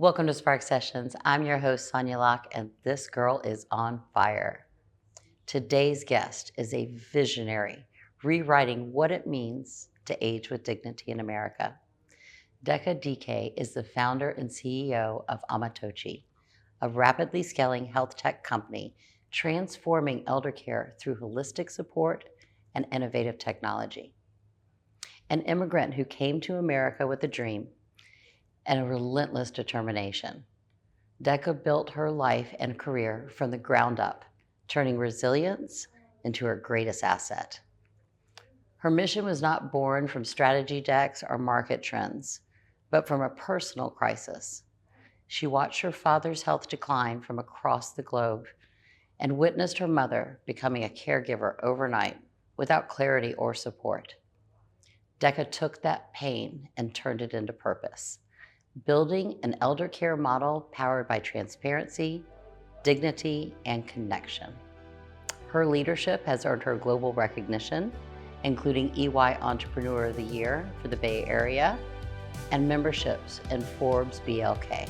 Welcome to Spark Sessions. I'm your host, Sonya Locke, and this girl is on fire. Today's guest is a visionary, rewriting what it means to age with dignity in America. Deka Dike is the founder and CEO of Omatochi, a rapidly scaling health tech company transforming elder care through holistic support and innovative technology. An immigrant who came to America with a dream and a relentless determination. Deka built her life and career from the ground up, turning resilience into her greatest asset. Her mission was not born from strategy decks or market trends, but from a personal crisis. She watched her father's health decline from across the globe and witnessed her mother becoming a caregiver overnight without clarity or support. Deka took that pain and turned it into purpose, building an elder care model powered by transparency, dignity, and connection. Her leadership has earned her global recognition, including EY Entrepreneur of the Year for the Bay Area and memberships in Forbes BLK.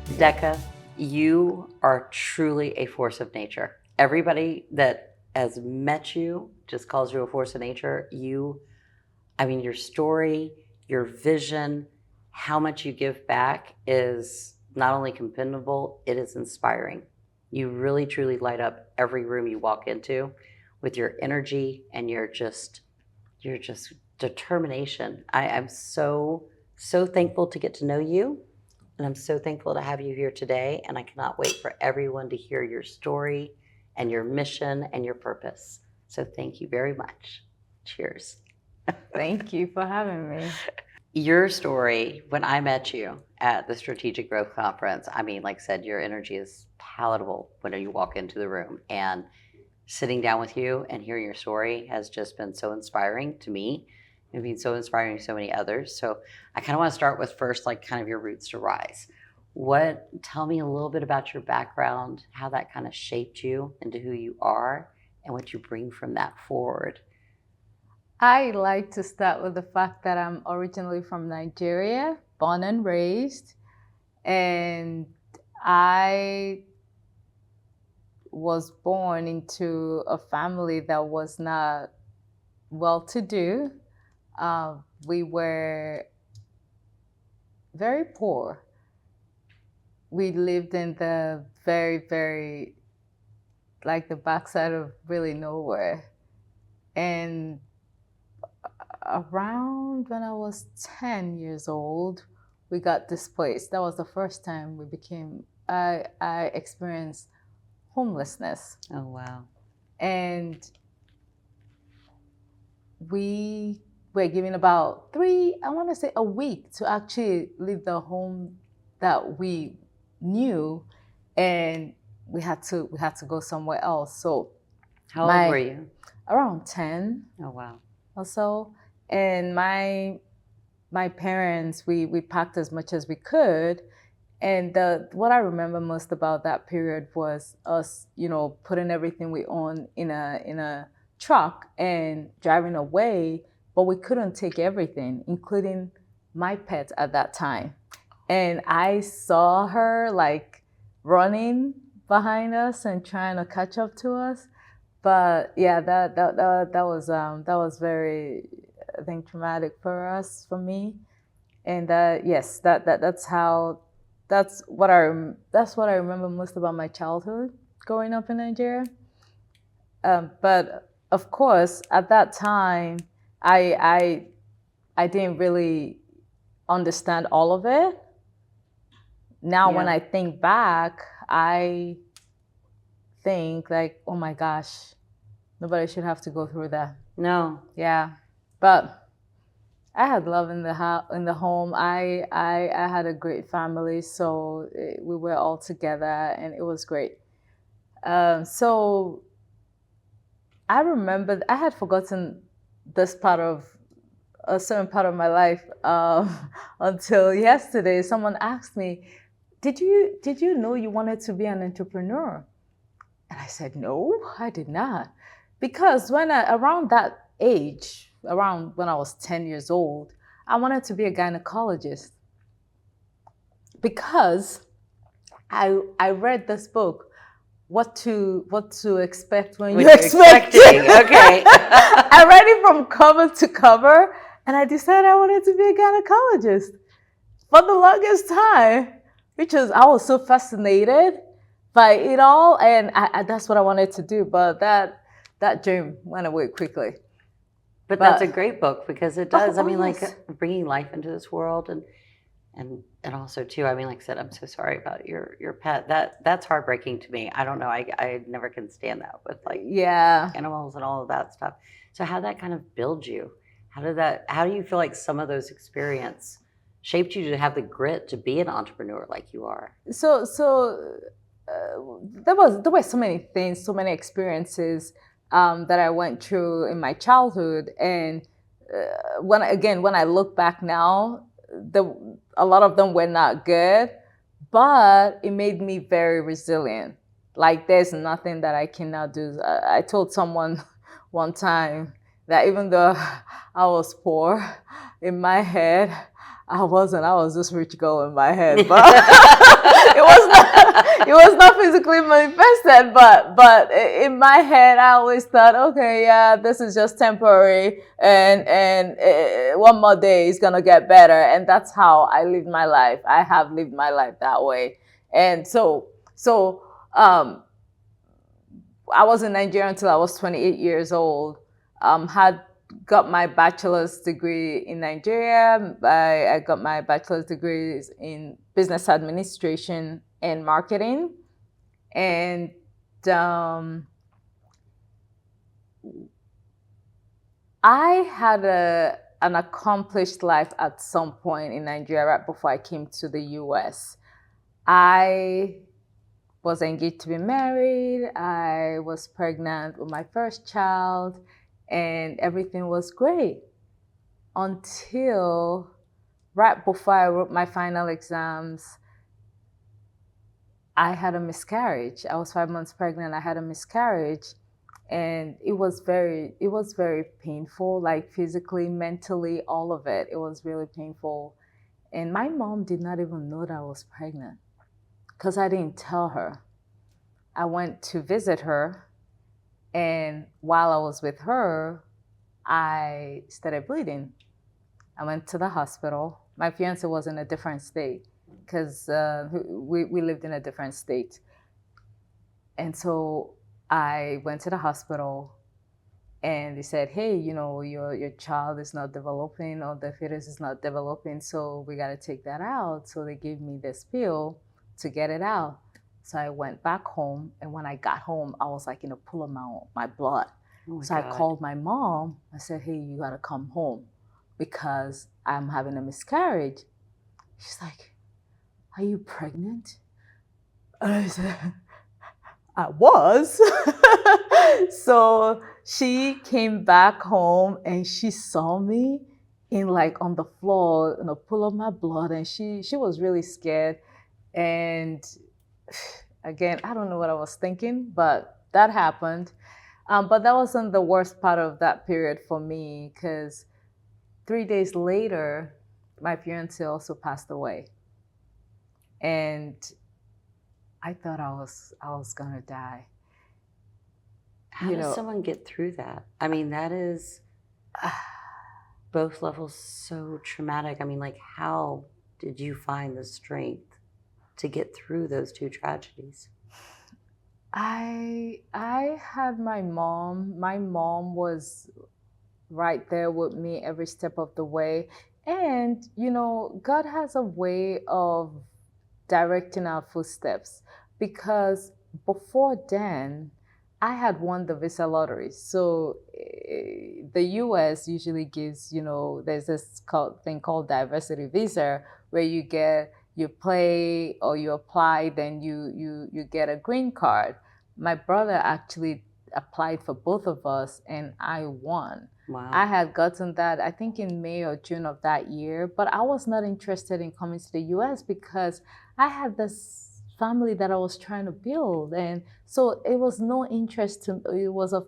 Deka, you are truly a force of nature. Everybody that has met you just calls you a force of nature. Your story, your vision, how much you give back is not only commendable, it is inspiring. You really, truly light up every room you walk into with your energy and your determination. I'm so thankful to get to know you, and I'm so thankful to have you here today, and I cannot wait for everyone to hear your story and your mission and your purpose. So thank you very much. Cheers. Thank you for having me. Your story, when I met you at the Strategic Growth Conference, like I said, your energy is palatable when you walk into the room. And sitting down with you and hearing your story has just been so inspiring to me and been so inspiring to so many others. So I kind of want to start with first, kind of your roots to rise. Tell me a little bit about your background, how that kind of shaped you into who you are and what you bring from that forward. I like to start with the fact that I'm originally from Nigeria, born and raised, and I was born into a family that was not well-to-do. We were very poor. We lived in the very, the backside of really nowhere. And around when I was 10 years old, we got displaced. That was the first time I experienced homelessness. Oh, wow. And we were given about a week to actually leave the home that we knew, and we had to go somewhere else. So how old were you? Around 10. Oh, wow. Or so. And my parents, we packed as much as we could. And what I remember most about that period was us, putting everything we owned in a truck and driving away, but we couldn't take everything, including my pet at that time. And I saw her running behind us and trying to catch up to us. But yeah, that was very, I think, traumatic for me. And yes, that's what I remember most about my childhood growing up in Nigeria. But of course, at that time, I didn't really understand all of it. Now, when I think back, I think oh my gosh, nobody should have to go through that. No. Yeah. But I had love in the home. I had a great family, so we were all together, and it was great. So I remember I had forgotten this part of a certain part of my life until yesterday. Someone asked me, "Did you know you wanted to be an entrepreneur?" And I said, "No, I did not," because when around that age, around when I was 10 years old, I wanted to be a gynecologist because I read this book, what to expect when you're expecting. Okay. I read it from cover to cover, and I decided I wanted to be a gynecologist for the longest time, because I was so fascinated by it all, and that's what I wanted to do. But that dream went away quickly. But that's a great book, because it does. Oh, I mean, yes. like bringing life into this world, and also too. I mean, like I said, I'm so sorry about your pet. That's heartbreaking to me. I don't know. I never can stand that with like Yeah. animals and all of that stuff. So how that kind of build you? How do you feel like some of those experience shaped you to have the grit to be an entrepreneur like you are? So there were so many things, so many experiences that I went through in my childhood, and when I look back now, a lot of them were not good, but it made me very resilient. Like, there's nothing that I cannot do. I told someone one time that even though I was poor, in my head, I wasn't. I was this rich girl in my head, but it was not physically manifested. But in my head, I always thought, okay, yeah, this is just temporary, and one more day is gonna get better, and that's how I lived my life. I have lived my life that way, and so I was in Nigeria until I was 28 years old. Had got my bachelor's degree in Nigeria. I got my bachelor's degrees in business administration and marketing. And I had an accomplished life at some point in Nigeria right before I came to the US. I was engaged to be married. I was pregnant with my first child, and everything was great until right before I wrote my final exams, I had a miscarriage. I was 5 months pregnant. I had a miscarriage, and it was very painful, like physically, mentally, all of it. It was really painful. And my mom did not even know that I was pregnant because I didn't tell her. I went to visit her, and while I was with her, I started bleeding. I went to the hospital. My fiance was in a different state because we lived in a different state. And so I went to the hospital, and they said, hey, your child is not developing, or the fetus is not developing, so we got to take that out. So they gave me this pill to get it out. So I went back home, and when I got home, I was like in a pool of my blood. Oh my So God. I called my mom. I said, hey, you got to come home because I'm having a miscarriage. She's like, are you pregnant? And I said, I was. So she came back home, and she saw me on the floor in a pool of my blood, and she was really scared. And again, I don't know what I was thinking, but that happened. But that wasn't the worst part of that period for me, because 3 days later, my fiance also passed away. And I thought I was gonna die. How does someone get through that? I mean, that is both levels so traumatic. I mean, like, how did you find the strength to get through those two tragedies? I had my mom. My mom was right there with me every step of the way. And, God has a way of directing our footsteps, because before then, I had won the visa lottery. So the US usually gives, there's this thing called diversity visa, where you play or you apply, then you get a green card. My brother actually applied for both of us, and I won. Wow. I had gotten that, I think, in May or June of that year, but I was not interested in coming to the US because I had this family that I was trying to build, and so it was of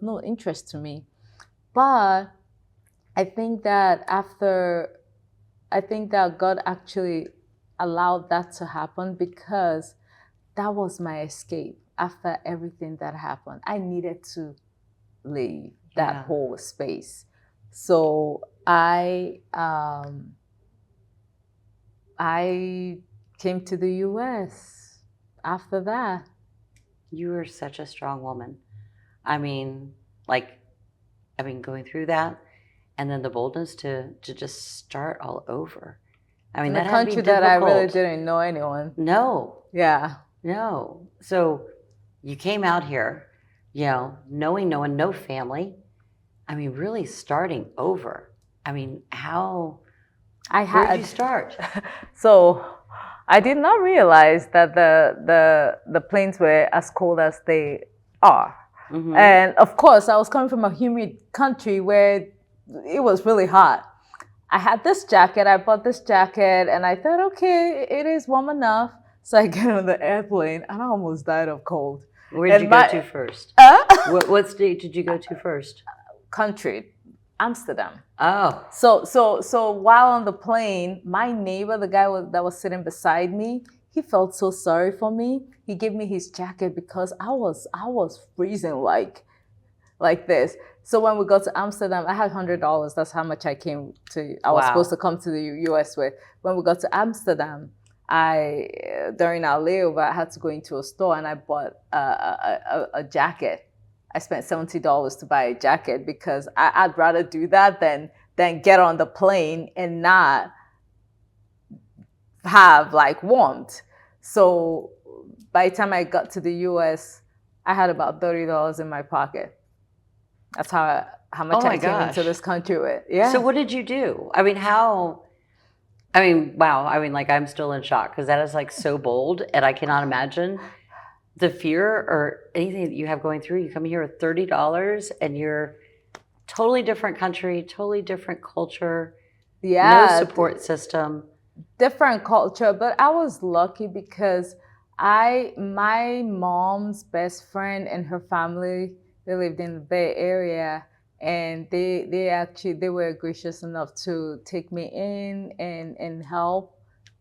no interest to me. But I think that God actually allowed that to happen because that was my escape after everything that happened. I needed to leave that whole space. So I came to the US after that. You are such a strong woman. I mean, going through that and then the boldness to just start all over. I mean, In a that had to be country that I really difficult. didn't know anyone. No, Yeah. no. So you came out here, knowing no one, no family. I mean, really starting over. I mean, where did you start? So I did not realize that the plains were as cold as they are. Mm-hmm. And of course, I was coming from a humid country where it was really hot. I had this jacket, I bought this jacket, and I thought, okay, it is warm enough. So I get on the airplane, and I almost died of cold. Where did you go to first? What state did you go to first? Country, Amsterdam. Oh. So while on the plane, my neighbor, the guy that was sitting beside me, he felt so sorry for me. He gave me his jacket because I was freezing like this. So when we got to Amsterdam, I had $100. That's how much I was supposed to come to the US with. When we got to Amsterdam, during our layover, I had to go into a store and I bought a jacket. I spent $70 to buy a jacket because I'd rather do that than get on the plane and not have like warmth. So by the time I got to the US, I had about $30 in my pocket. That's how much I came into this country with. Yeah. So what did you do? I mean, wow. I'm still in shock because that is like so bold, and I cannot imagine the fear or anything that you have going through. You come here with $30 and you're totally different country, totally different culture. Yeah. No support system. Different culture, but I was lucky because my mom's best friend and her family, they lived in the Bay Area, and they were gracious enough to take me in and help.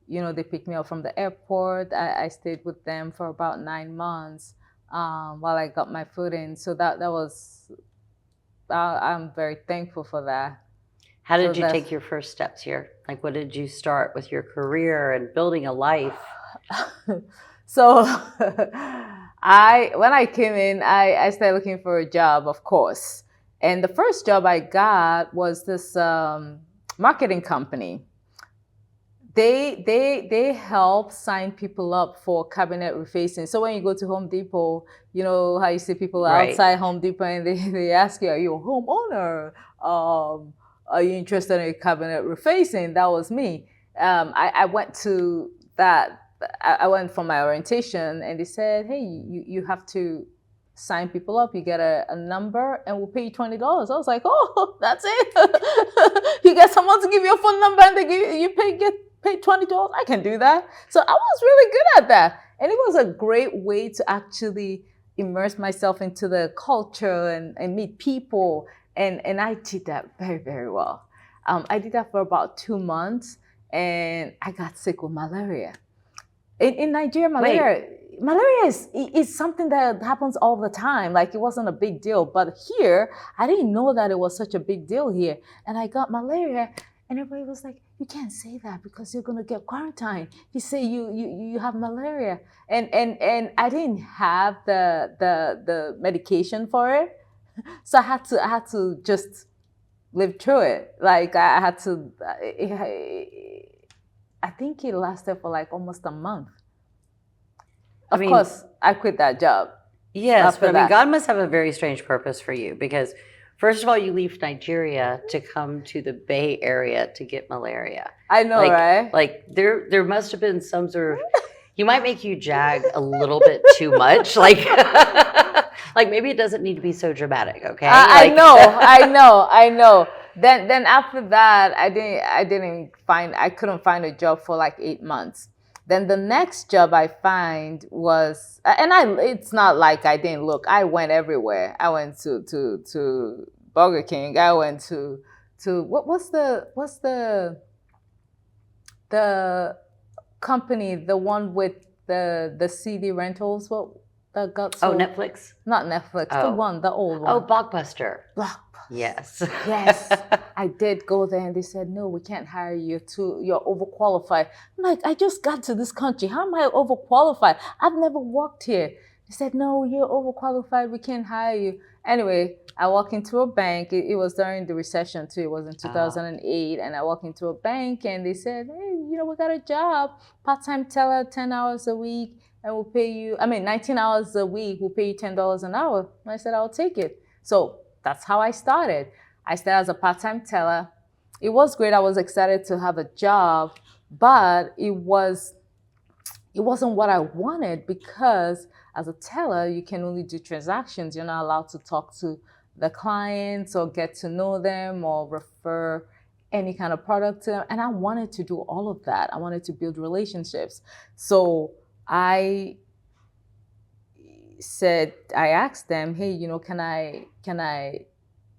They picked me up from the airport. I stayed with them for about 9 months while I got my footing. So that was, I'm very thankful for that. How did you take your first steps here? Like, what did you start with your career and building a life? So when I came in, I started looking for a job, of course. And the first job I got was this marketing company. They help sign people up for cabinet refacing. So when you go to Home Depot, you know how you see people outside Home Depot and they ask you, are you a homeowner? Are you interested in cabinet refacing? That was me. I went to that. I went for my orientation and they said, hey, you have to sign people up. You get a number and we'll pay you $20. I was like, oh, that's it. You get someone to give you a phone number and you pay $20. I can do that. So I was really good at that. And it was a great way to actually immerse myself into the culture and meet people. And I did that very, very well. I did that for about 2 months and I got sick with malaria. In Nigeria, malaria is something that happens all the time. Like, it wasn't a big deal. But here, I didn't know that it was such a big deal here. And I got malaria and everybody was like, you can't say that because you're going to get quarantined. You say you have malaria. And I didn't have the medication for it. So I had to just live through it. Like, I had to, I think it lasted for like almost a month. Of course, I quit that job. Yes, but God must have a very strange purpose for you because, first of all, you leave Nigeria to come to the Bay Area to get malaria. I know, right? Like, there must have been some sort of, he might make you jag a little bit too much. Like, like maybe it doesn't need to be so dramatic, okay? I know. Then after that, I couldn't find a job for like 8 months. Then the next job I find was, it's not like I didn't look. I went everywhere. I went to Burger King. I went to to what's the company, the one with the CD rentals, what that got so Netflix? Not Netflix, the old one. Oh, Blockbuster. Blockbuster. Yes. Yes. I did go there and they said, no, we can't hire you, you're overqualified. I'm like, I just got to this country. How am I overqualified? I've never worked here. They said, no, you're overqualified. We can't hire you. Anyway, I walked into a bank. It was during the recession too. It was in 2008. And I walked into a bank and they said, hey, we got a job, part-time teller, 10 hours a week. And we'll pay you, 19 hours a week, we'll pay you $10 an hour. And I said, I'll take it. So that's how I started. I started as a part-time teller. It was great. I was excited to have a job, but it wasn't what I wanted, because as a teller, you can only do transactions. You're not allowed to talk to the clients or get to know them or refer any kind of product to them. And I wanted to do all of that. I wanted to build relationships. So I asked them, hey, can I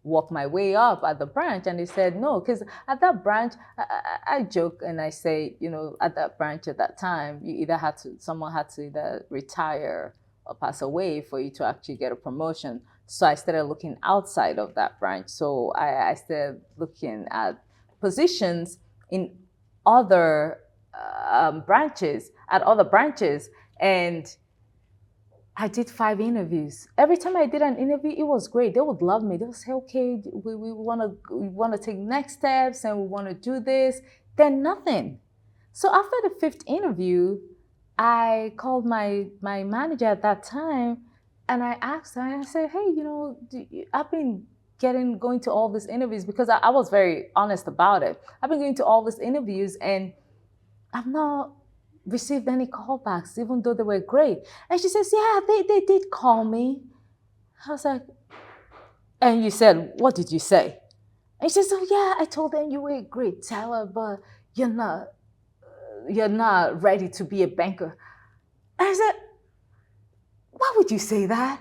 work my way up at the branch? And they said no, because at that branch, I joke and I say, at that branch at that time, someone had to either retire or pass away for you to actually get a promotion. So I started looking outside of that branch. So I started looking at positions in other branches, and I did 5 interviews. Every time I did an interview, it was great. They would love me. They would say, okay, we want to take next steps and we want to do this. Then nothing. So after the 5th interview, I called my manager at that time and I asked her, I said, hey, I've been going to all these interviews, because I was very honest about it. I've been going to all these interviews and I've not received any callbacks, even though they were great. And she says, yeah, they did call me. I was like, and you said, what did you say? And she says, oh yeah, I told them you were a great teller, but you're not ready to be a banker. And I said, why would you say that?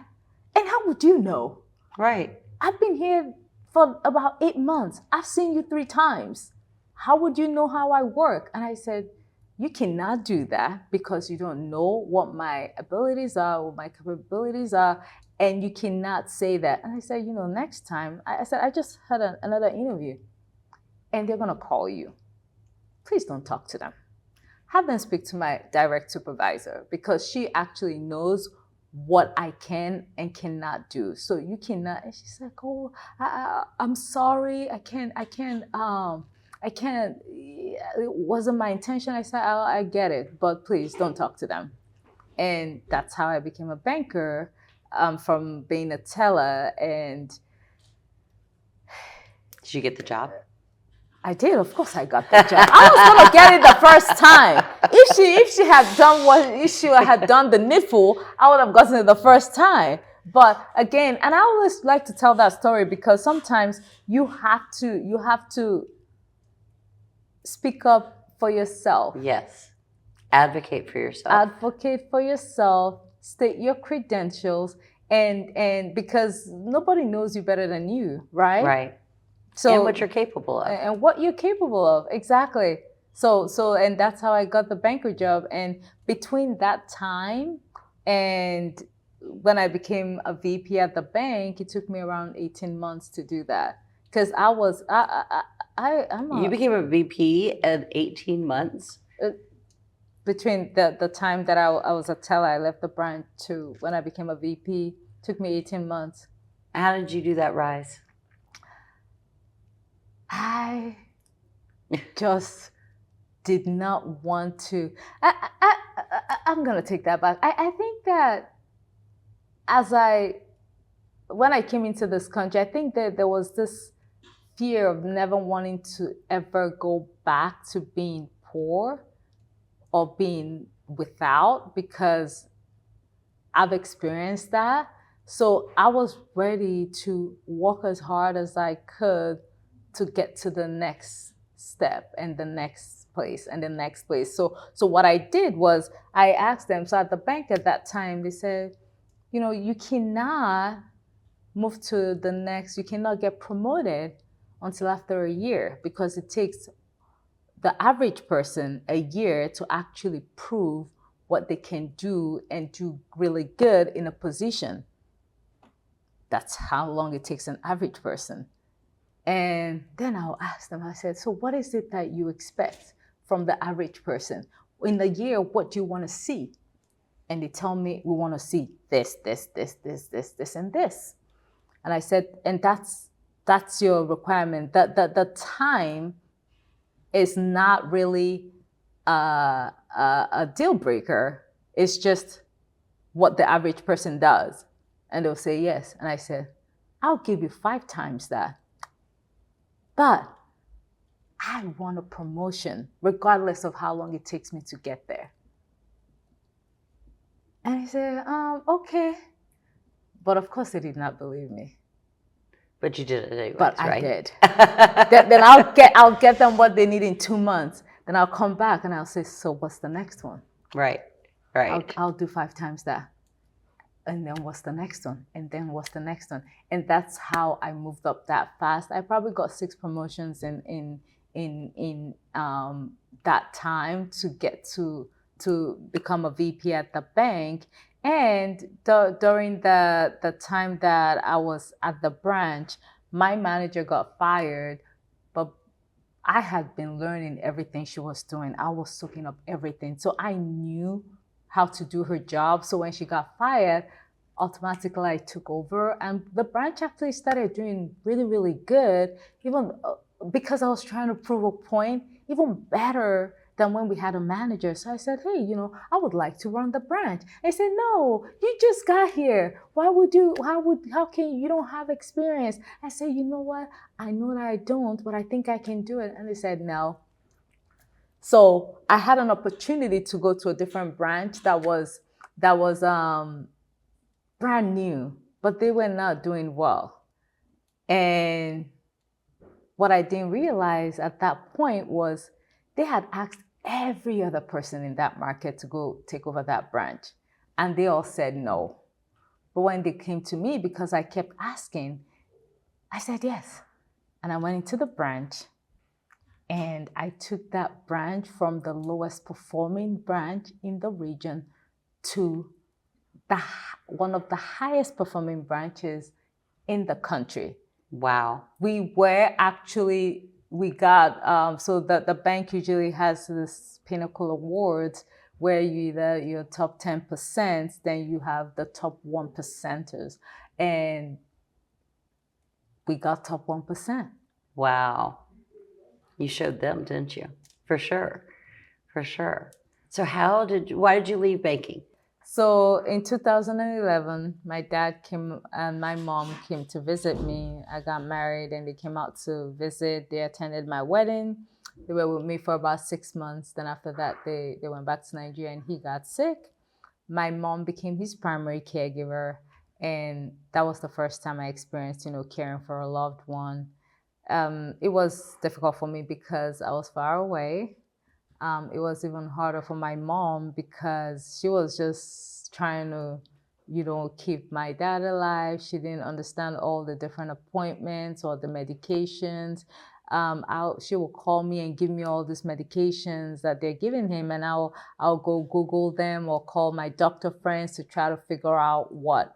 And how would you know? Right. I've been here for about 8 months. I've seen you 3 times. How would you know how I work? And I said, you cannot do that, because you don't know what my abilities are, what my capabilities are, and you cannot say that. And I said, next time, I said, I just had another interview, and they're going to call you. Please don't talk to them. Have them speak to my direct supervisor, because she actually knows what I can and cannot do. So you cannot. And she's like, oh, I'm sorry. I can't, it wasn't my intention. I said, I get it, but please don't talk to them. And that's how I became a banker, from being a teller. And did you get the job? I did, of course I got the job. I was gonna get it the first time. If she had done the needful, I would have gotten it the first time. But again, and I always like to tell that story, because sometimes you have to speak up for yourself. Yes. Advocate for yourself. Advocate for yourself. State your credentials, and because nobody knows you better than you, right? Right. So, and what you're capable of. And what you're capable of, exactly. So, and that's how I got the banker job. And between that time and when I became a VP at the bank, it took me around 18 months to do that. Because You became a VP in 18 months? Between the time that I was a teller, I left the branch, to when I became a VP, took me 18 months. How did you do that rise? I just did not want to. I'm going to take that back. I think that when I came into this country, I think that there was this fear of never wanting to ever go back to being poor or being without, because I've experienced that. So I was ready to work as hard as I could to get to the next step and the next place and the next place. So what I did was I asked them, so at the bank at that time, they said, you cannot move to the next, you cannot get promoted until after a year, because it takes the average person a year to actually prove what they can do and do really good in a position. That's how long it takes an average person. And then I'll ask them, I said, so what is it that you expect from the average person? In a year, what do you want to see? And they tell me, we want to see this, and this. And I said, and that's your requirement. That the time is not really a deal breaker. It's just what the average person does. And they'll say yes. And I said, I'll give you 5 times that. But I want a promotion, regardless of how long it takes me to get there. And he said, okay. But of course, they did not believe me. But you did it anyways, But right? I did. Then I'll get them what they need in 2 months. Then I'll come back and I'll say, so what's the next one? Right. I'll do 5 times that. And then what's the next one? And then what's the next one? And that's how I moved up that fast. I probably got 6 promotions in that time to get to become a VP at the bank. And during the time that I was at the branch, my manager got fired, but I had been learning everything she was doing. I was soaking up everything. So I knew how to do her job. So when she got fired, automatically I took over, and the branch actually started doing really, really good, even because I was trying to prove a point, even better than when we had a manager. So I said, hey, I would like to run the branch. I said, no, you just got here. How can you don't have experience? I said, you know what? I know that I don't, but I think I can do it. And they said, no. So I had an opportunity to go to a different branch that was brand new, but they were not doing well. And what I didn't realize at that point was they had asked every other person in that market to go take over that branch, and they all said no. But when they came to me, because I kept asking, I said yes. And I went into the branch, and I took that branch from the lowest performing branch in the region to one of the highest performing branches in the country. Wow. We got, so the bank usually has this pinnacle awards where you're top 10%, then you have the top 1%ers. And we got top 1%. Wow. You showed them, didn't you? For sure. So why did you leave banking? So in 2011, my dad came and my mom came to visit me. I got married and they came out to visit. They attended my wedding. They were with me for about 6 months. Then after that, they went back to Nigeria and he got sick. My mom became his primary caregiver. And that was the first time I experienced, caring for a loved one. It was difficult for me because I was far away. It was even harder for my mom because she was just trying to, keep my dad alive. She didn't understand all the different appointments or the medications. She will call me and give me all these medications that they're giving him, and I'll go Google them or call my doctor friends to try to figure out what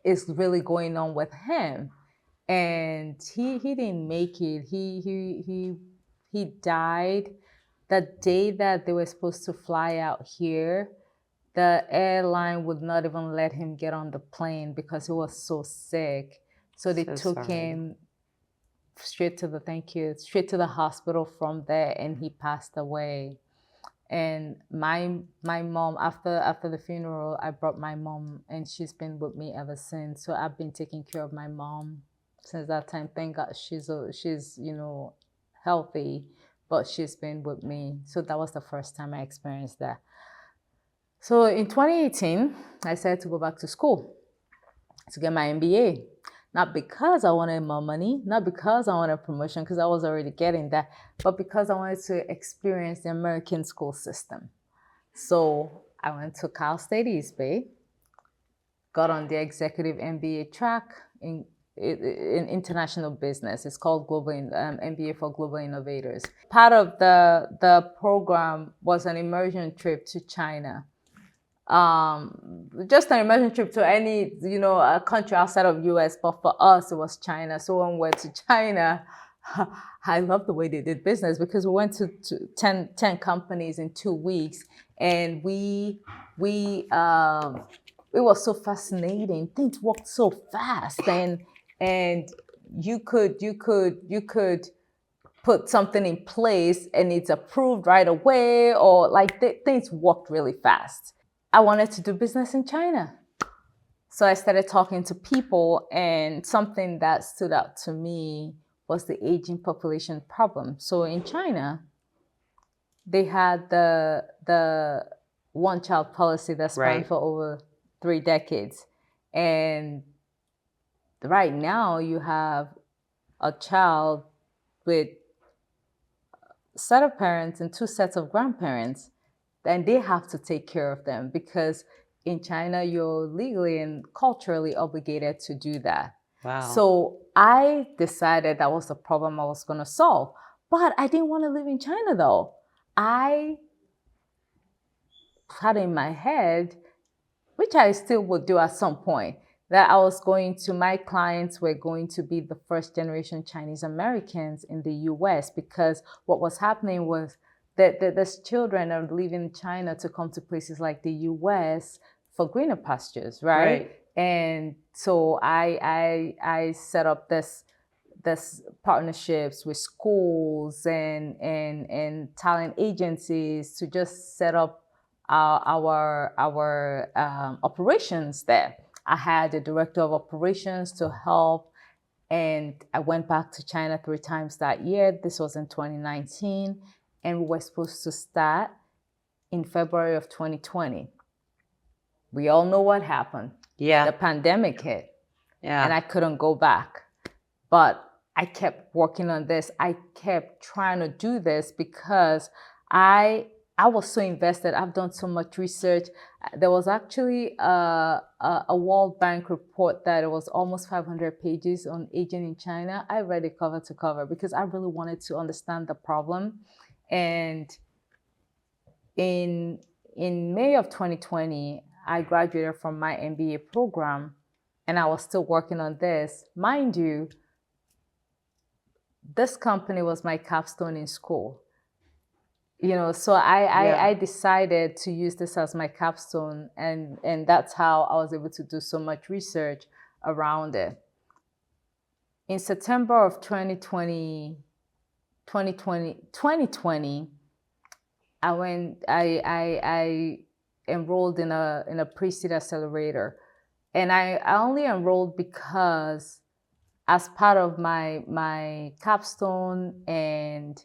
is really going on with him. And he didn't make it. He died the day that they were supposed to fly out here. The airline would not even let him get on the plane because he was so sick. So they took him straight to the hospital from there, and he passed away. And my mom, after the funeral, I brought my mom, and she's been with me ever since. So I've been taking care of my mom since that time. Thank God she's healthy, but she's been with me. So that was the first time I experienced that. So in 2018, I decided to go back to school to get my MBA. Not because I wanted more money, not because I wanted a promotion, because I was already getting that, but because I wanted to experience the American school system. So I went to Cal State East Bay, got on the executive MBA track in international business. It's called MBA for Global Innovators. Part of the program was an immersion trip to China. Just an immersion trip to any, a country outside of US, but for us, it was China. So when we went to China, I love the way they did business because we went to 10 companies in 2 weeks, and it was so fascinating. Things worked so fast, and you could put something in place and it's approved right away, or like things worked really fast. I wanted to do business in China. So I started talking to people, and something that stood out to me was the aging population problem. So in China, they had the one-child policy that spanned for over 3 decades. And right now you have a child with a set of parents and 2 sets of grandparents, and they have to take care of them because in China, you're legally and culturally obligated to do that. Wow. So I decided that was the problem I was going to solve. But I didn't want to live in China, though. I had in my head, which I still would do at some point, that my clients were going to be the first generation Chinese Americans in the US, because what was happening was that these children are leaving China to come to places like the US for greener pastures, right? And so I set up this partnerships with schools and talent agencies to just set up our operations there. I had a director of operations to help, and I went back to China 3 times that year. This was in 2019, and we were supposed to start in February of 2020. We all know what happened. Yeah. The pandemic hit. Yeah. And I couldn't go back. But I kept working on this. I kept trying to do this because I was so invested. I've done so much research. There was actually a World Bank report that it was almost 500 pages on aging in China. I read it cover to cover because I really wanted to understand the problem. And in May of 2020, I graduated from my MBA program, and I was still working on this. Mind you, this company was my capstone in school. So I decided to use this as my capstone, and that's how I was able to do so much research around it. In September of 2020, I enrolled in a pre-seed accelerator, and I only enrolled because as part of my capstone, and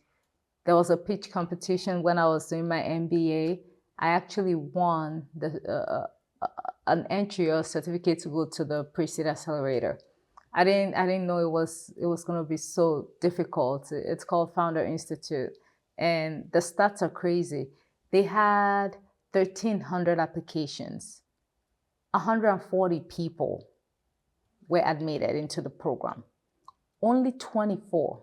there was a pitch competition when I was doing my MBA. I actually won an entry or certificate to go to the pre-seed accelerator. I didn't know it was going to be so difficult. It's called Founder Institute, and the stats are crazy. They had 1,300 applications. 140 people were admitted into the program. Only 24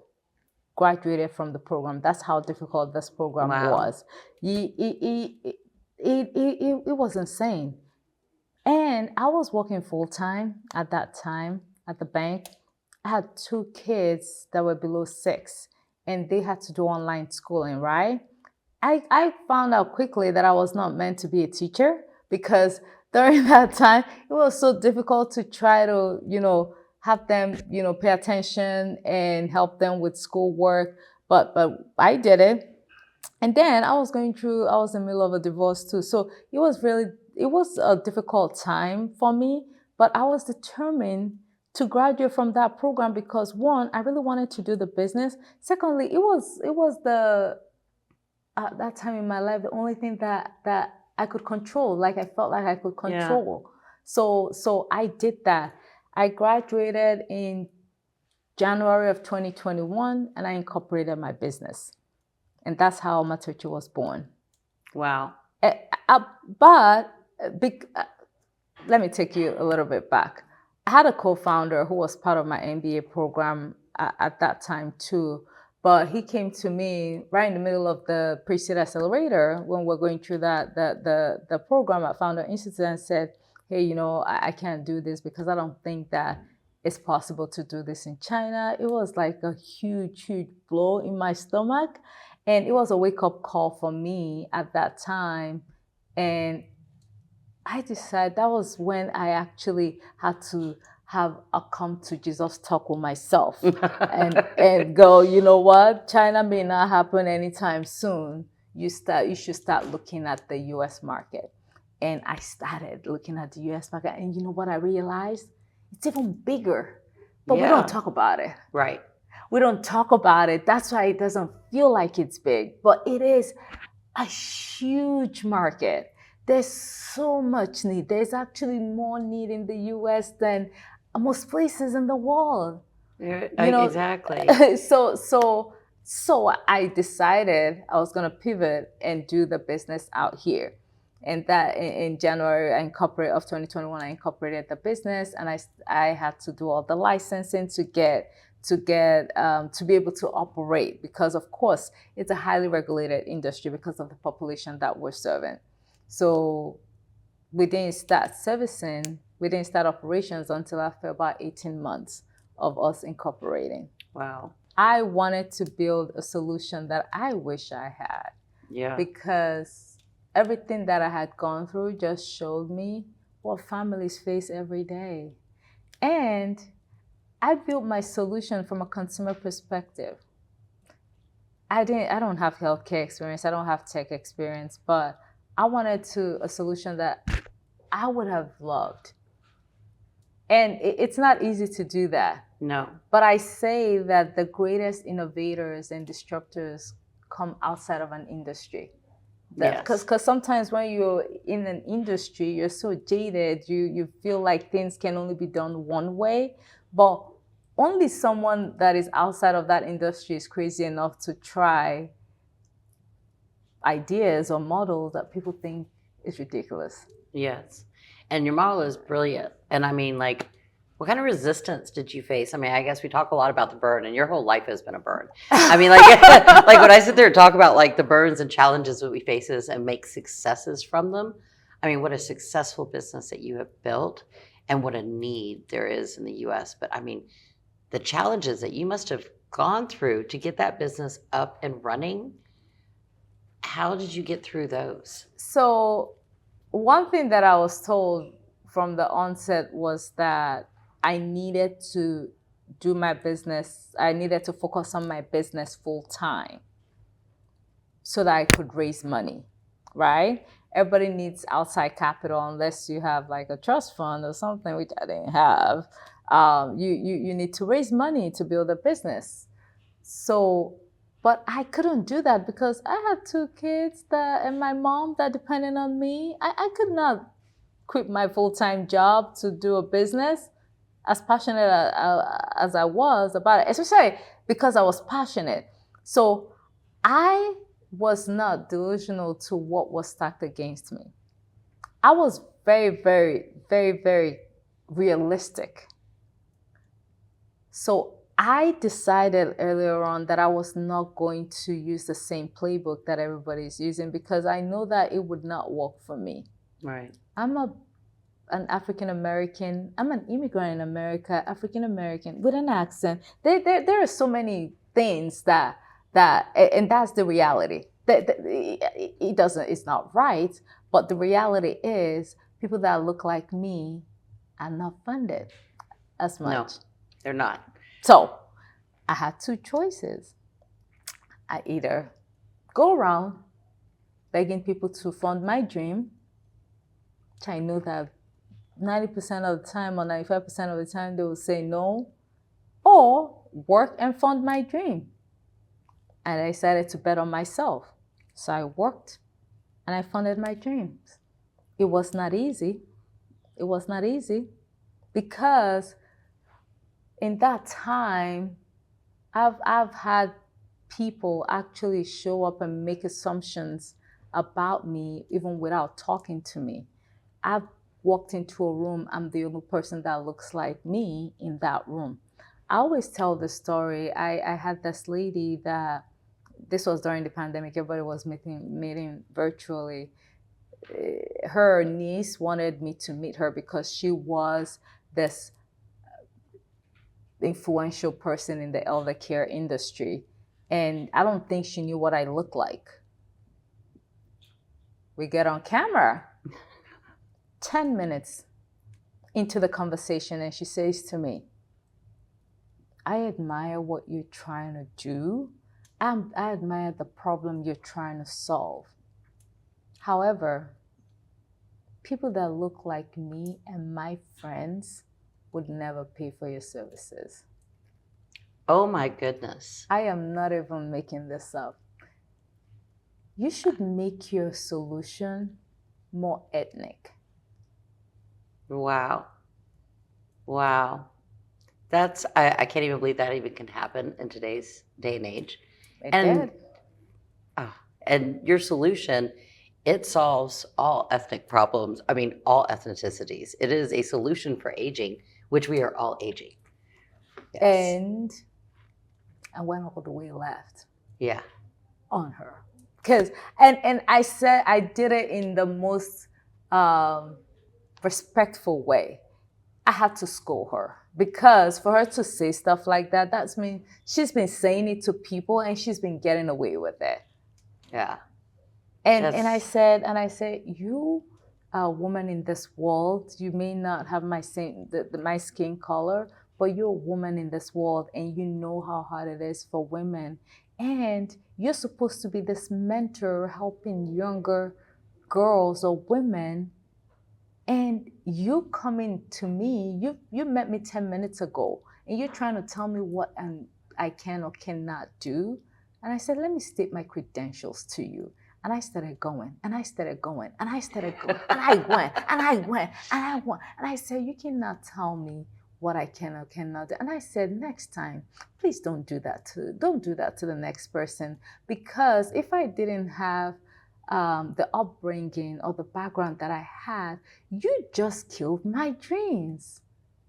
graduated from the program. That's how difficult this program was. It was insane. And I was working full-time at that time at the bank. I had 2 kids that were below 6, and they had to do online schooling, right? I found out quickly that I was not meant to be a teacher, because during that time, it was so difficult to try to, have them, pay attention and help them with schoolwork. But I did it. And then I was in the middle of a divorce too. So it was a difficult time for me, but I was determined to graduate from that program because, one, I really wanted to do the business. Secondly, it was at that time in my life, the only thing that I could control, like I felt like I could control. Yeah. So I did that. I graduated in January of 2021, and I incorporated my business. And that's how Omatochi was born. Wow. But let me take you a little bit back. I had a co-founder who was part of my MBA program at that time too. But he came to me right in the middle of the pre-seed accelerator when we're going through the program at Founder Institute and said, hey, I can't do this because I don't think that it's possible to do this in China. It was like a huge, huge blow in my stomach. And it was a wake-up call for me at that time. And I decided that was when I actually had to have a come to Jesus talk with myself and go, you know what? China may not happen anytime soon. You should start looking at the US market. And I started looking at the US market. And you know what I realized? It's even bigger. But we don't talk about it. Right. We don't talk about it. That's why it doesn't feel like it's big. But it is a huge market. There's so much need. There's actually more need in the US than most places in the world. Exactly. So I decided I was going to pivot and do the business out here. And that in January of 2021, I incorporated the business, and I had to do all the licensing to be able to operate, because of course it's a highly regulated industry because of the population that we're serving. So we didn't start operations until after about 18 months of us incorporating. Wow. I wanted to build a solution that I wish I had. Yeah. Because everything that I had gone through just showed me what families face every day. And I built my solution from a consumer perspective. I don't have healthcare experience. I don't have tech experience, but I wanted a solution that I would have loved. And it's not easy to do that. No. But I say that the greatest innovators and disruptors come outside of an industry. Because sometimes when you're in an industry, you're so jaded, you feel like things can only be done one way. But only someone that is outside of that industry is crazy enough to try ideas or models that people think is ridiculous. Yes. And your model is brilliant. And I mean, like, what kind of resistance did you face? I mean, I guess we talk a lot about the burn, and your whole life has been a burn. I mean, like, like when I sit there and talk about like the burns and challenges that we faces and make successes from them, I mean, what a successful business that you have built and what a need there is in the US. But I mean, the challenges that you must have gone through to get that business up and running, how did you get through those? So one thing that I was told from the onset was that I needed to do my business. I needed to focus on my business full time so that I could raise money, right? Everybody needs outside capital unless you have like a trust fund or something, which I didn't have. You need to raise money to build a business. So, but I couldn't do that because I had 2 kids and my mom that depended on me. I could not quit my full-time job to do a business, as passionate as I was about it, especially because I was passionate. So I was not delusional to what was stacked against me. I was very, very, very, very realistic. So I decided earlier on that I was not going to use the same playbook that everybody's using because I know that it would not work for me. Right. I'm an African American. I'm an immigrant in America, African American with an accent. There are so many things that and that's the reality. It's not right, but the reality is people that look like me are not funded as much. No, they're not. So I had 2 choices. I either go around begging people to fund my dream, which I know that 90% of the time or 95% of the time they will say no, or work and fund my dream. And I decided to bet on myself. So I worked and I funded my dreams. It was not easy. It was not easy because in that time, I've had people actually show up and make assumptions about me even without talking to me. I've walked into a room, I'm the only person that looks like me in that room. I always tell the story. I had this lady that, this was during the pandemic, everybody was meeting virtually. Her niece wanted me to meet her because she was this influential person in the elder care industry. And I don't think she knew what I looked like. We get on camera, 10 minutes into the conversation, and she says to me, I admire what you're trying to do. I admire the problem you're trying to solve. However, people that look like me and my friends would never pay for your services. Oh my goodness. I am not even making this up. You should make your solution more ethnic. Wow. Wow. I can't even believe that even can happen in today's day and age. It did. And your solution, it solves all ethnic problems. I mean, all ethnicities. It is a solution for aging, which we are all aging. Yes. And I went all the way left. Yeah. On her. And I said I did it in the most respectful way. I had to scold her, because for her to say stuff like that, that's mean she's been saying it to people and she's been getting away with it. Yeah. And I said, you are a woman in this world. You may not have my skin color, but you're a woman in this world, and you know how hard it is for women. And you're supposed to be this mentor helping younger girls or women. And you coming to me, you met me 10 minutes ago, and you're trying to tell me what I can or cannot do. And I said, let me state my credentials to you. And I started going, and I started going, and I started going, and I went, and I went, and I went. And I said, you cannot tell me what I can or cannot do. And I said, next time, please don't do that to the next person. Because if I didn't have the upbringing or the background that I had, you just killed my dreams.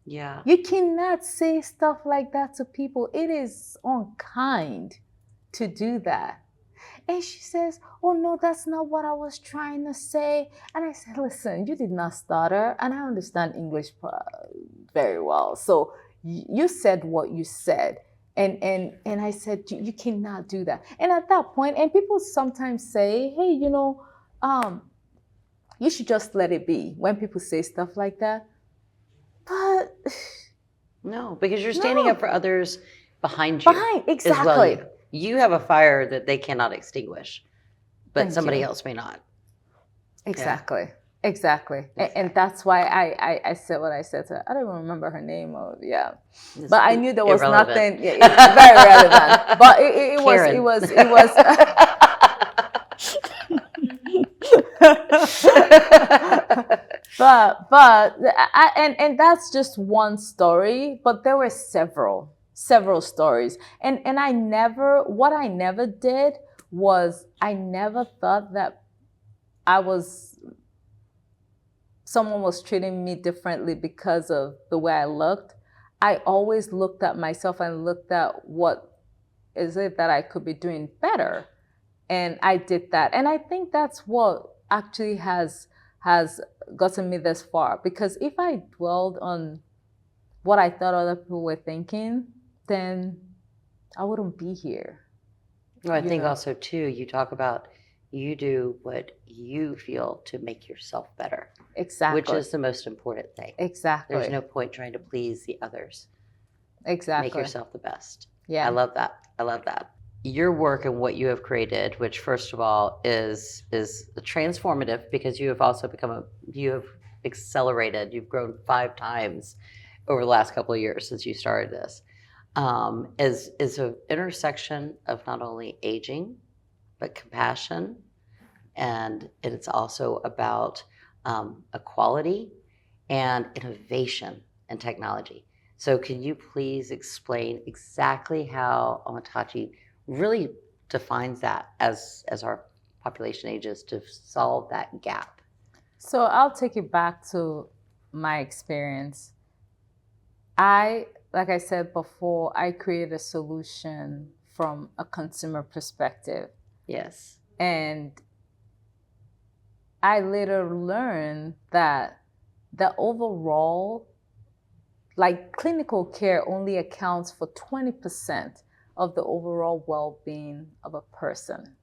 Yeah. You cannot say stuff like that to people. It is unkind to do that. And she says, oh no, that's not what I was trying to say. And I said, listen, you did not stutter, and I understand English very well. So you said what you said. And I said, you cannot do that. And at that point, and people sometimes say, hey, you should just let it be when people say stuff like that. But no, because you're standing up for others behind you. Exactly. As well. You have a fire that they cannot extinguish, but somebody else may not. Exactly. Yeah. Exactly. And that's why I said what I said to her. I don't even remember her name. But I knew there was nothing. Yeah, it's very relevant. But it was. And that's just one story. But there were several stories. And what I never did was, I never thought that someone was treating me differently because of the way I looked. I always looked at myself and looked at what is it that I could be doing better. And I did that. And I think that's what actually has gotten me this far. Because if I dwelled on what I thought other people were thinking, then I wouldn't be here. Well, I think also too, you talk about you do what you feel to make yourself better. Exactly. Which is the most important thing. Exactly. There's no point trying to please the others. Exactly. Make yourself the best. Yeah. I love that. Your work and what you have created, which first of all is transformative, because you have also you have accelerated. You've grown 5 times over the last couple of years since you started this. Is an intersection of not only aging, but compassion, and it's also about equality and innovation and technology. So can you please explain exactly how Omatochi really defines that as our population ages to solve that gap? So I'll take it back to my experience. Like I said before, I created a solution from a consumer perspective. Yes. And I later learned that the overall, like clinical care only accounts for 20% of the overall well being of a person.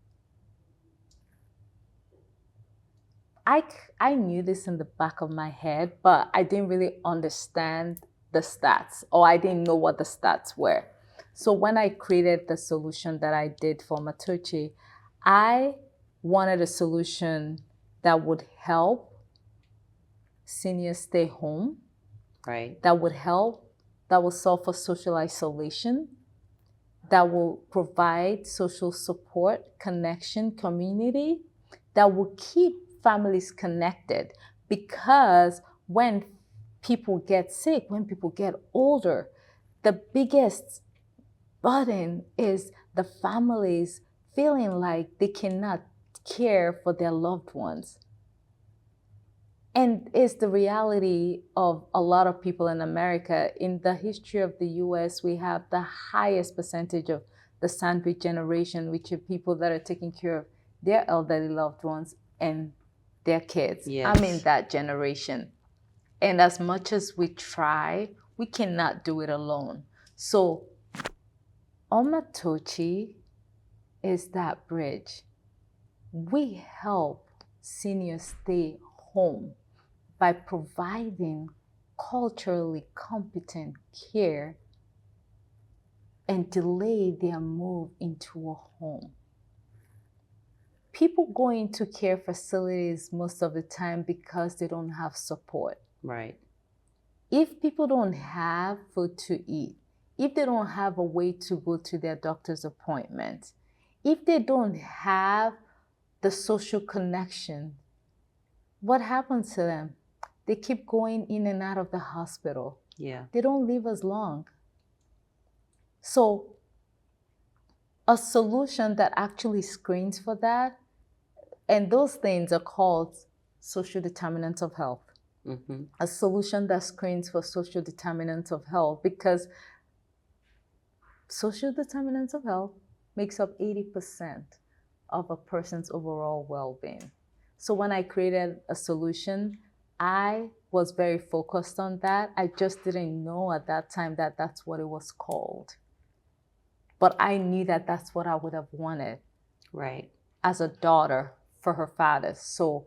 I, I knew this in the back of my head, but I didn't really understand the stats, or I didn't know what the stats were. So when I created the solution that I did for Matochi, I wanted a solution that would help seniors stay home, Right. that will solve for social isolation, that will provide social support, connection, community, that will keep families connected. Because when people get sick, when people get older, the biggest burden is the families feeling like they cannot care for their loved ones. And it's the reality of a lot of people in America. In the history of the US, we have the highest percentage of the sandwich generation, which are people that are taking care of their elderly loved ones and their kids. Yes. I'm in that generation. And as much as we try, we cannot do it alone. So Omatochi is that bridge. We help seniors stay home by providing culturally competent care and delay their move into a home. People go into care facilities most of the time because they don't have support. Right. If people don't have food to eat, if they don't have a way to go to their doctor's appointment, if they don't have the social connection, what happens to them? They keep going in and out of the hospital. Yeah. They don't live as long. So a solution that actually screens for that, and those things are called social determinants of health. Mm-hmm. A solution that screens for social determinants of health, because social determinants of health makes up 80% of a person's overall well-being. So when I created a solution, I was very focused on that. I just didn't know at that time that that's what it was called. But I knew that that's what I would have wanted. Right. As a daughter for her father. So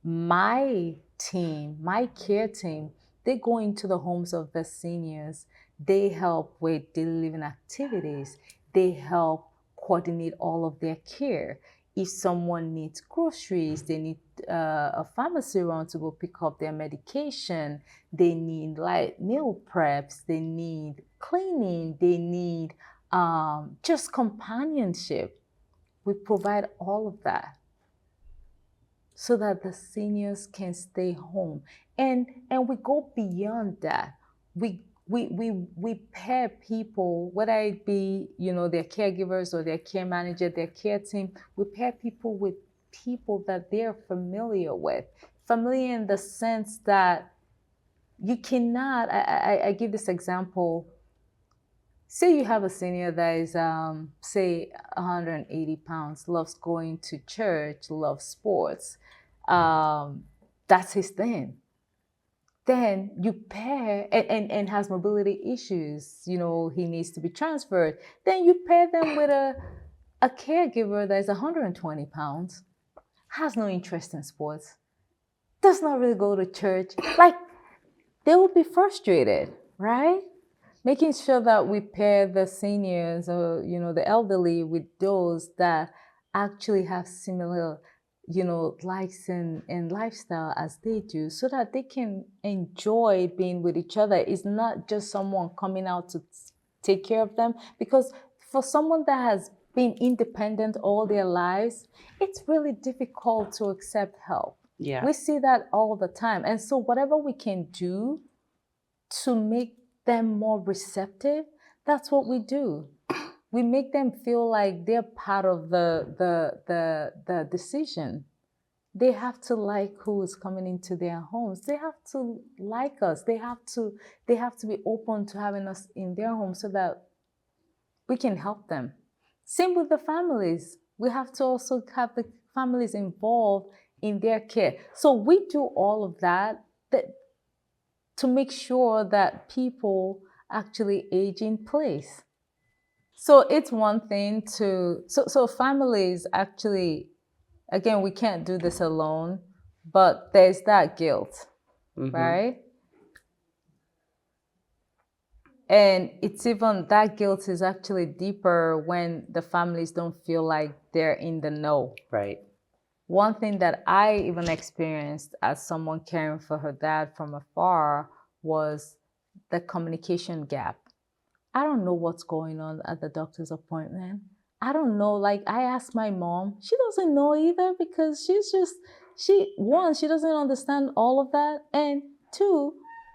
my team, my care team, they go into the homes of the seniors. They help with daily living activities. They help coordinate all of their care. If someone needs groceries, they need a pharmacy run to go pick up their medication. They need light meal preps. They need cleaning. They need just companionship. We provide all of that so that the seniors can stay home. And we go beyond that. We pair people, whether it be, their caregivers or their care manager, their care team, we pair people with people that they're familiar with. Familiar in the sense that you cannot, I give this example. Say you have a senior that is, say, 180 pounds, loves going to church, loves sports. That's his thing. Then you pair, and has mobility issues, he needs to be transferred. Then you pair them with a caregiver that is 120 pounds, has no interest in sports, does not really go to church. Like, they will be frustrated, right? Making sure that we pair the seniors or, the elderly with those that actually have similar, likes and lifestyle as they do, so that they can enjoy being with each other. It's not just someone coming out to take care of them, because for someone that has been independent all their lives, it's really difficult to accept help. Yeah. We see that all the time. And so whatever we can do to make them more receptive, that's what we do. We make them feel like they're part of the decision. they have to like who is coming into their homes. They have to like us. They have to be open to having us in their home so that we can help them. Same with the families. We have to also have the families involved in their care. So we do all of that to make sure that people actually age in place. So it's one thing so families actually, again, we can't do this alone, but there's that guilt, right? And it's even, that guilt is actually deeper when the families don't feel like they're in the know. Right. One thing that I even experienced as someone caring for her dad from afar was the communication gap. I don't know what's going on at the doctor's appointment. I don't know. Like, I asked my mom, she doesn't know either, because she doesn't understand all of that. And two,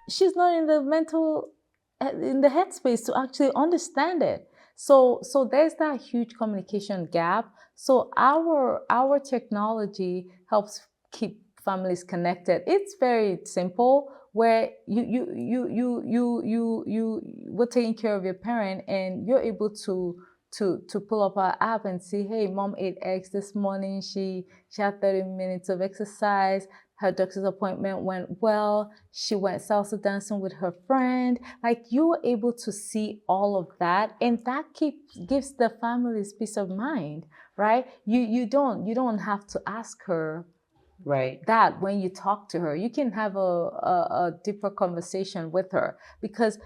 she's not in the headspace to actually understand it. So there's that huge communication gap. So our technology helps keep families connected. It's very simple, where we're taking care of your parent, and you're able to pull up our app and see, hey, mom ate eggs this morning. She had 30 minutes of exercise. Her doctor's appointment went well. She went salsa dancing with her friend. Like, you were able to see all of that, and that gives the families peace of mind, right? You don't have to ask her that when you talk to her. You can have a deeper conversation with her, because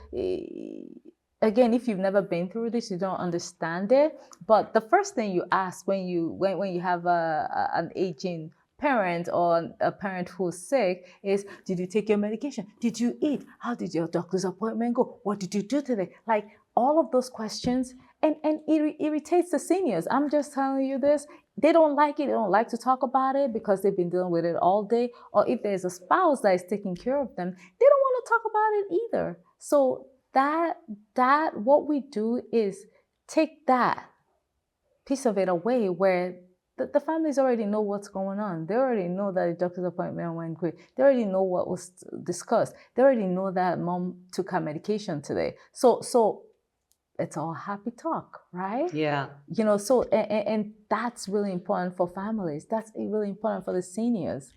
again, if you've never been through this, you don't understand it. But the first thing you ask when you have an aging parent or a parent who's sick is, did you take your medication? Did you eat? How did your doctor's appointment go? What did you do today? Like, all of those questions. And it irritates the seniors. I'm just telling you this. They don't like it. They don't like to talk about it because they've been dealing with it all day. Or if there's a spouse that is taking care of them, they don't want to talk about it either. So that what we do is take that piece of it away, where the families already know what's going on. They already know that the doctor's appointment went great. They already know what was discussed. They already know that mom took her medication today. So it's all happy talk, right? Yeah. So and that's really important for families. That's really important for the seniors.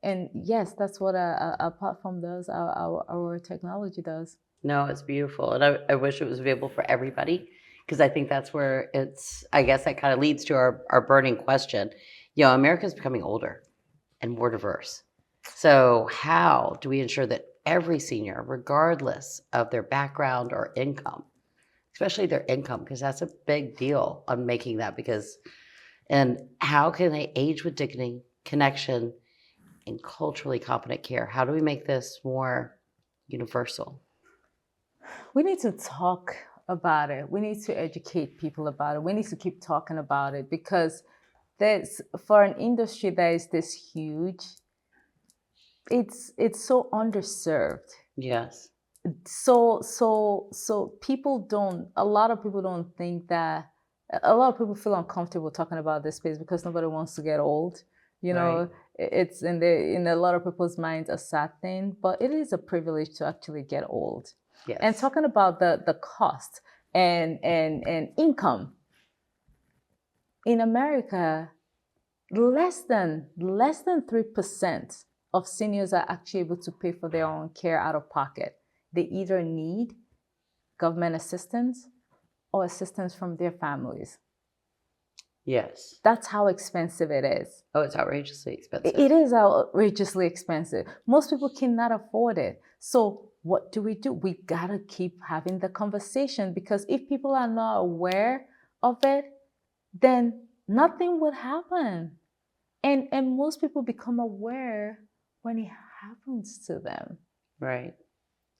And yes, that's what our platform does. Our technology does. No, it's beautiful. And I wish it was available for everybody, because I think that's where I guess that kind of leads to our burning question. America's becoming older and more diverse. So how do we ensure that every senior, regardless of their background or income, especially their income, because that's a big deal on making that, and how can they age with dignity, connection, and culturally competent care? How do we make this more universal? We need to talk about it. We need to educate people about it. We need to keep talking about it, because for an industry that is this huge, it's so underserved. Yes. So a lot of people don't think that, a lot of people feel uncomfortable talking about this space because nobody wants to get old. Right. It's in a lot of people's minds a sad thing, but it is a privilege to actually get old. Yes. And talking about the cost and income in America, less than 3% of seniors are actually able to pay for their own care out of pocket. They either need government assistance or assistance from their families. Yes. That's how expensive it is. Oh, it's outrageously expensive. It is outrageously expensive. Most people cannot afford it. So what do? We gotta keep having the conversation, because if people are not aware of it, then nothing would happen. And most people become aware when it happens to them. Right.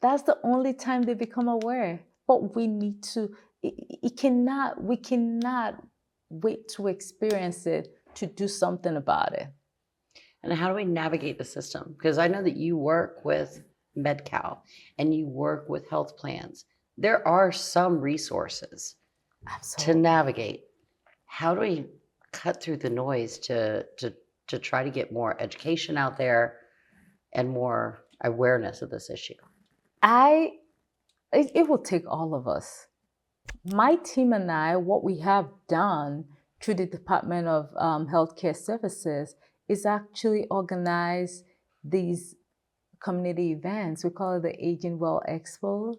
That's the only time they become aware. But we need to, we cannot wait to experience it to do something about it. And how do we navigate the system? Because I know that you work with MedCal and you work with health plans. There are some resources to navigate. How do we cut through the noise to to try to get more education out there and more awareness of this issue? It will take all of us. My team and I, what we have done through the Department of Healthcare Services is actually organize these community events. We call it the Aging Well Expo,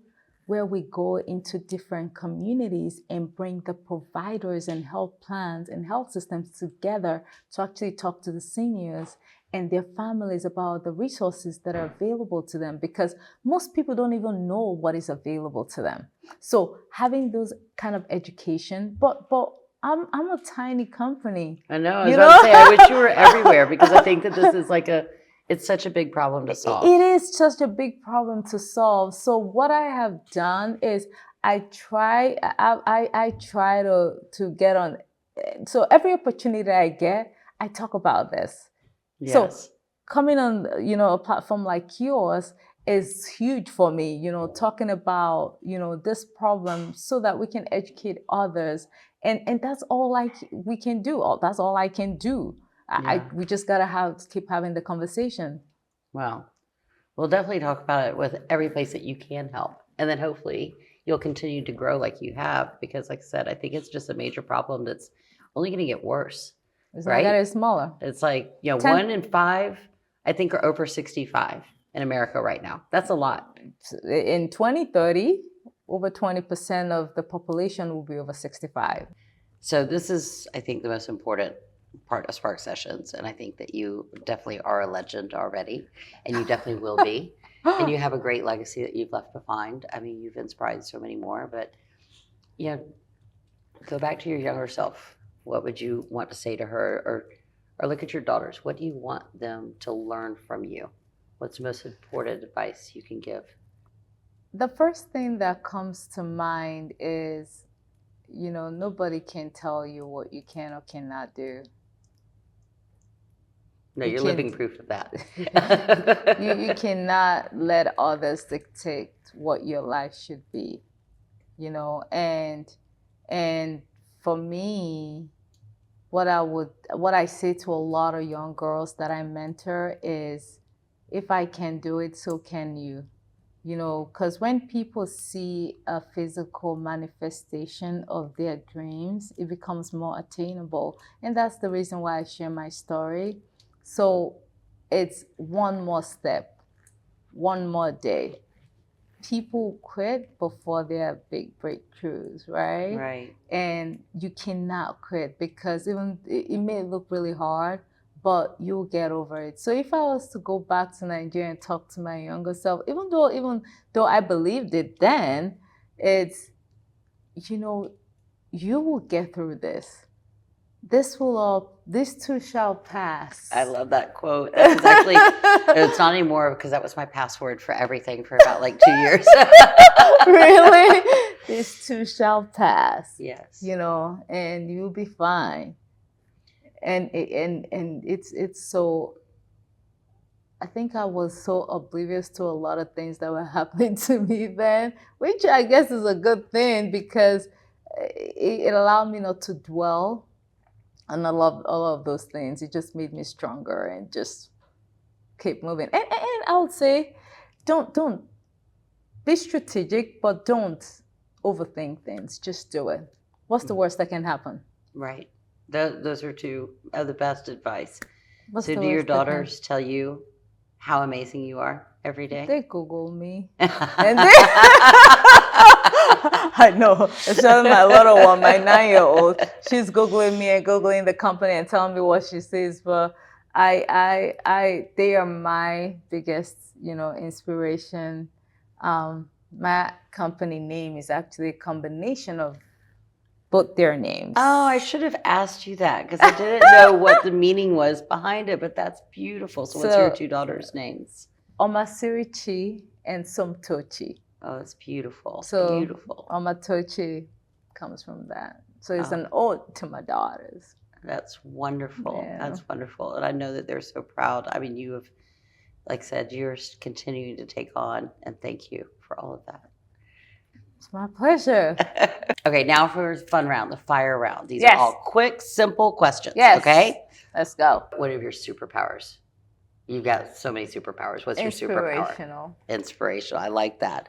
where we go into different communities and bring the providers and health plans and health systems together to actually talk to the seniors and their families about the resources that are available to them, because most people don't even know what is available to them. So having those kind of education, but I'm a tiny company. I know. I was about to say, I wish you were everywhere, because I think that this is it's such a big problem to solve. It is such a big problem to solve. So what I have done is I try to get on. So every opportunity that I get, I talk about this. Yes. So coming on, a platform like yours is huge for me, talking about, this problem so that we can educate others. And that's all we can do. That's all I can do. Yeah. We just got to keep having the conversation. Well, we'll definitely talk about it with every place that you can help. And then hopefully you'll continue to grow like you have, because like I said, I think it's just a major problem that's only going to get worse. It's right? not getting smaller. It's like, 1 in 5, I think, are over 65 in America right now. That's a lot. In 2030, over 20% of the population will be over 65. So this is, I think, the most important part of Spark Sessions. And I think that you definitely are a legend already, and you definitely will be. And you have a great legacy that you've left behind. I mean, you've inspired so many more, but go back to your younger self. What would you want to say to her? Or look at your daughters. What do you want them to learn from you? What's the most important advice you can give? The first thing that comes to mind is, nobody can tell you what you can or cannot do. No, you're living proof of that. You cannot let others dictate what your life should be, and for me, what I say to a lot of young girls that I mentor is, if I can do it, so can you. Because when people see a physical manifestation of their dreams, it becomes more attainable. And that's the reason why I share my story. So it's one more step, one more day. People quit before they have big breakthroughs, right? Right. And you cannot quit, because even it may look really hard, but you'll get over it. So if I was to go back to Nigeria and talk to my younger self, even though I believed it then, it's, you will get through this. This too shall pass. I love that quote. That's actually, it's not anymore, because that was my password for everything for about 2 years. Really? This too shall pass. Yes. And you'll be fine. And it's so, I think I was so oblivious to a lot of things that were happening to me then, which I guess is a good thing, because it allowed me not to dwell on all of those things. It just made me stronger and just keep moving. And I would say, don't be strategic, but don't overthink things. Just do it. What's the worst that can happen? Right. Those are two of the best advice. What's so the do your worst that daughters tell you how amazing you are every day? They Google me. And I know, especially my little one, my 9-year-old. She's Googling me and Googling the company and telling me what she sees. But they are my biggest, inspiration. My company name is actually a combination of both their names. Oh, I should have asked you that, because I didn't know what the meaning was behind it, but that's beautiful. So what's your two daughters' names? Omatochi and Somatochi. Oh, it's beautiful. So beautiful. Omatochi comes from that. So it's an ode to my daughters. That's wonderful. Yeah. That's wonderful. And I know that they're so proud. I mean, you have, like I said, you're continuing to take on, and thank you for all of that. It's my pleasure. Okay, now for the fun round, the fire round. These Yes. are all quick, simple questions. Yes. Okay? Let's go. What are your superpowers? You've got so many superpowers. What's your superpower? Inspirational. Inspirational. I like that.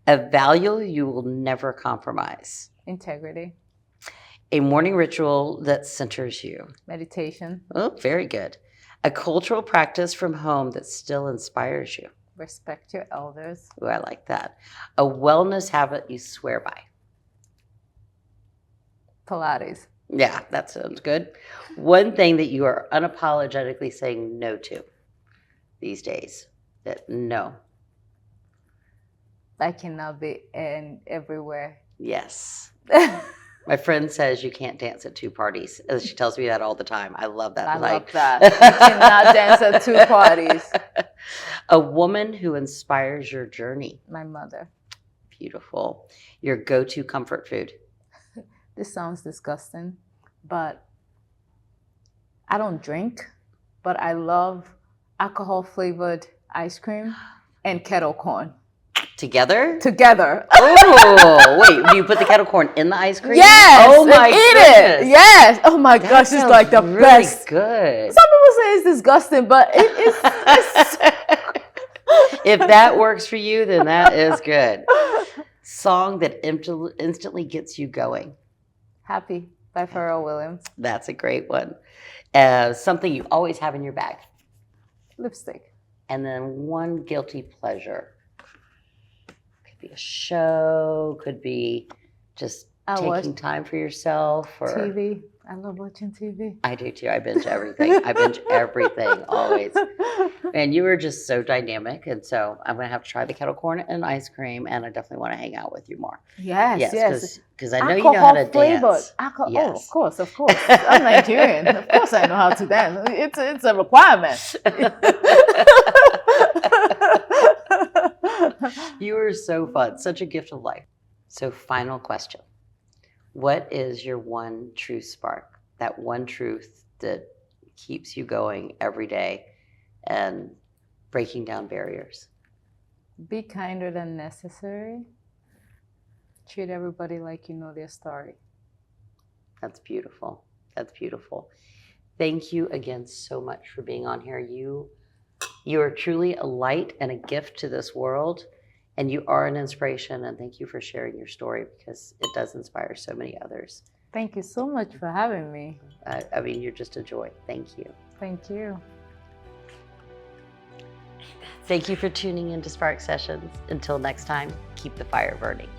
A value you will never compromise. Integrity. A morning ritual that centers you. Meditation. Oh, very good. A cultural practice from home that still inspires you. Respect your elders. Oh, I like that. A wellness habit you swear by. Pilates. Yeah, that sounds good. One thing that you are unapologetically saying no to these days. That no. I cannot be everywhere. Yes. My friend says you can't dance at two parties. She tells me that all the time. I love that. I love that. You cannot dance at two parties. A woman who inspires your journey. My mother. Beautiful. Your go-to comfort food. This sounds disgusting, but I don't drink, but I love alcohol-flavored ice cream and kettle corn. Together? Together. Oh, wait. Do you put the kettle corn in the ice cream? Yes. Oh, my eat goodness. it. Yes. Oh, my gosh. It's like the really best. Good. Some people say it's disgusting, but it's if that works for you, then that is good. Song that instantly gets you going. Happy by Pharrell Williams. That's a great one. Something you always have in your bag. Lipstick. And then one guilty pleasure. Could be a show, could be just taking time for yourself. Or TV. I love watching TV. I do too. I binge everything. I binge everything, always. And you were just so dynamic. And so I'm going to have to try the kettle corn and ice cream. And I definitely want to hang out with you more. Yes. Because I know you know how to dance. Oh, of course. I'm Nigerian. Of course I know how to dance. It's a requirement. You were so fun. Such a gift of life. So final question. What is your one true spark? That one truth that keeps you going every day and breaking down barriers? Be kinder than necessary. Treat everybody like you know their story. That's beautiful. That's beautiful. Thank you again so much for being on here. You are truly a light and a gift to this world, and you are an inspiration. And thank you for sharing your story, because it does inspire so many others. Thank you so much for having me. I mean, you're just a joy. Thank you. Thank you. Thank you for tuning in to Spark Sessions. Until next time, keep the fire burning.